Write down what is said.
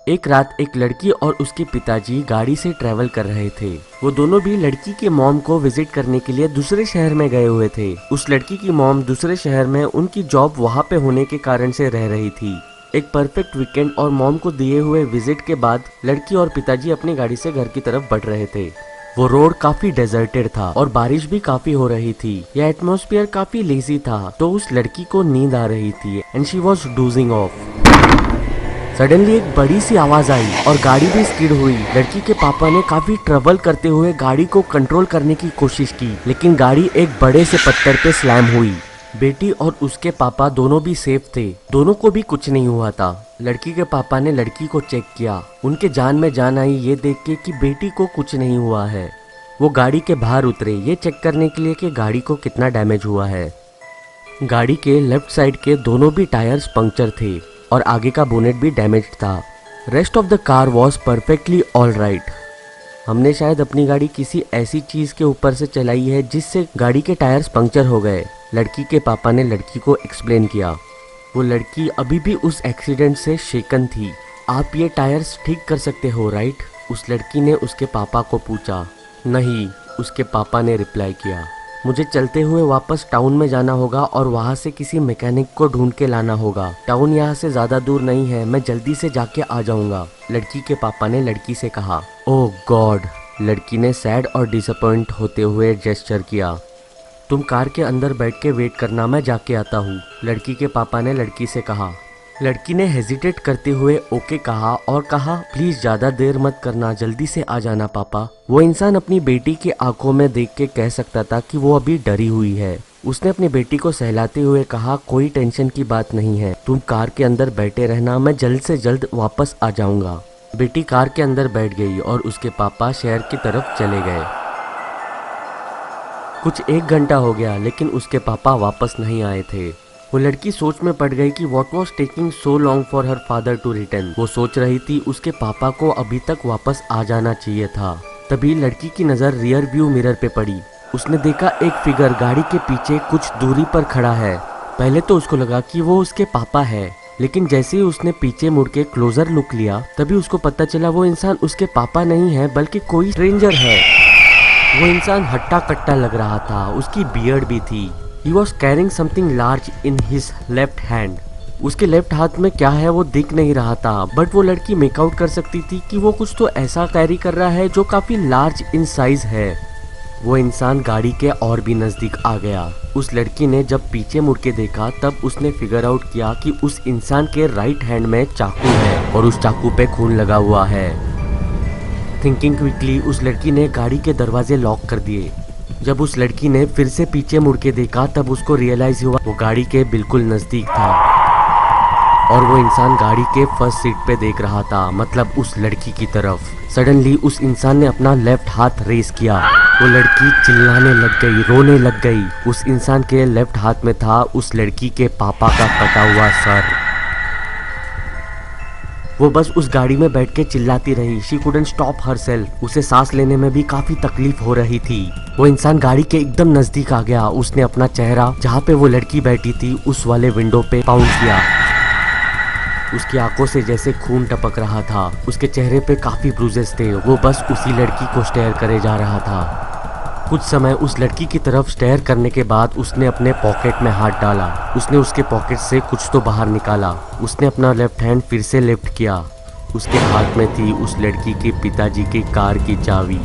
एक रात एक लड़की और उसके पिताजी गाड़ी से ट्रेवल कर रहे थे। वो दोनों भी लड़की के मॉम को विजिट करने के लिए दूसरे शहर में गए हुए थे। उस लड़की की मॉम दूसरे शहर में उनकी जॉब वहाँ पे होने के कारण से रह रही थी। एक परफेक्ट वीकेंड और मॉम को दिए हुए विजिट के बाद लड़की और पिताजी अपनी गाड़ी से घर की तरफ बढ़ रहे थे। वो रोड काफी डेजर्टेड था और बारिश भी काफी हो रही थी। यह एटमॉस्फेयर काफी लेजी था, तो उस लड़की को नींद आ रही थी and she was dosing of. Suddenly एक बड़ी सी आवाज आई और गाड़ी भी स्किड हुई। लड़की के पापा ने काफी ट्रबल करते हुए गाड़ी को कंट्रोल करने की कोशिश की, लेकिन गाड़ी एक बड़े से पत्थर पे स्लैम हुई। बेटी और उसके पापा दोनों भी सेफ थे, दोनों को भी कुछ नहीं हुआ था। लड़की के पापा ने लड़की को चेक किया। उनके जान में जान आई ये देख के कि बेटी को कुछ नहीं हुआ है। वो गाड़ी के बाहर उतरे ये चेक करने के लिए कि गाड़ी को कितना डैमेज हुआ है। गाड़ी के लेफ्ट साइड के दोनों भी टायर्स पंक्चर थे और आगे का बोनेट भी डैमेज्ड था। Rest of the car was perfectly all right. हमने शायद अपनी गाड़ी किसी ऐसी चीज के ऊपर से चलाई है जिससे गाड़ी के टायर्स पंक्चर हो गए, लड़की के पापा ने लड़की को एक्सप्लेन किया। वो लड़की अभी भी उस एक्सीडेंट से शेकन थी। आप ये टायर्स ठीक कर सकते हो राइट? उस लड़की ने उसके पापा को पूछा। नहीं, उसके पापा ने रिप्लाई किया। मुझे चलते हुए वापस टाउन में जाना होगा और वहाँ से किसी मैकेनिक को ढूंढ के लाना होगा। टाउन यहाँ से ज़्यादा दूर नहीं है, मैं जल्दी से जाके आ जाऊँगा, लड़की के पापा ने लड़की से कहा। ओह गॉड, लड़की ने सैड और डिसअपॉइंट होते हुए जेस्चर किया। तुम कार के अंदर बैठ के वेट करना, मैं जाके आता हूँ, लड़की के पापा ने लड़की से कहा। लड़की ने हेजिटेट करते हुए ओके कहा और कहा प्लीज ज़्यादा देर मत करना, जल्दी से आ जाना पापा। वो इंसान अपनी बेटी की आंखों में देख के कह सकता था कि वो अभी डरी हुई है। उसने अपनी बेटी को सहलाते हुए कहा कोई टेंशन की बात नहीं है, तुम कार के अंदर बैठे रहना, मैं जल्द से जल्द वापस आ जाऊंगा। बेटी कार के अंदर बैठ गई और उसके पापा शहर की तरफ चले गए। कुछ 1 घंटा हो गया लेकिन उसके पापा वापस नहीं आए थे। वो लड़की सोच में पड़ गई कि what was taking so long for her father to return. वो सोच रही थी उसके पापा को अभी तक वापस आ जाना चाहिए था। तभी लड़की की नज़र रियर व्यू मिरर पे पड़ी। उसने देखा एक फिगर गाड़ी के पीछे कुछ दूरी पर खड़ा है। पहले तो उसको लगा कि वो उसके पापा है, लेकिन जैसे ही उसने पीछे मुड़ के क्लोजर लुक लिया तभी उसको पता चला वो इंसान उसके पापा नहीं है बल्कि कोई स्ट्रेंजर है। वो इंसान हट्टा कट्टा लग रहा था, उसकी बियर्ड भी थी। He was carrying something large in his left hand. उसके लेफ्ट हाथ में क्या है वो दिख नहीं रहा था, बट वो लड़की मेकआउट कर सकती थी कि वो कुछ तो ऐसा कैरी कर रहा है जो काफी लार्ज इन साइज है। वो इंसान गाड़ी के और भी नजदीक आ गया। उस लड़की ने जब पीछे मुड़ के देखा तब उसने फिगर आउट किया कि उस इंसान के राइट हैंड में चाकू है और उस चाकू पे खून लगा हुआ है। थिंकिंग क्विकली उस लड़की ने गाड़ी के दरवाजे लॉक कर दिए। जब उस लड़की ने फिर से पीछे मुड़ के देखा तब उसको रियलाइज हुआ वो गाड़ी के बिल्कुल नजदीक था और वो इंसान गाड़ी के फर्स्ट सीट पे देख रहा था, मतलब उस लड़की की तरफ। सडनली उस इंसान ने अपना लेफ्ट हाथ रेस किया। वो लड़की चिल्लाने लग गई, रोने लग गई। उस इंसान के लेफ्ट हाथ में था उस लड़की के पापा का कटा हुआ सर। वो बस उस गाड़ी में बैठ के चिल्लाती रही। She couldn't stop herself. उसे सांस लेने में भी काफी तकलीफ हो रही थी। वो इंसान गाड़ी के एकदम नजदीक आ गया। उसने अपना चेहरा जहाँ पे वो लड़की बैठी थी उस वाले विंडो पे पाउंड किया। उसकी आंखों से जैसे खून टपक रहा था। उसके चेहरे पे काफी ब्रूजेस थे। वो बस उसी लड़की को स्टेयर करे जा रहा था। कुछ समय उस लड़की की तरफ स्टेयर करने के बाद उसने अपने पॉकेट में हाथ डाला। उसने उसके पॉकेट से कुछ तो बाहर निकाला। उसने अपना लेफ्ट हैंड फिर से लिफ्ट किया। उसके हाथ में थी उस लड़की के पिताजी की कार की चाबी।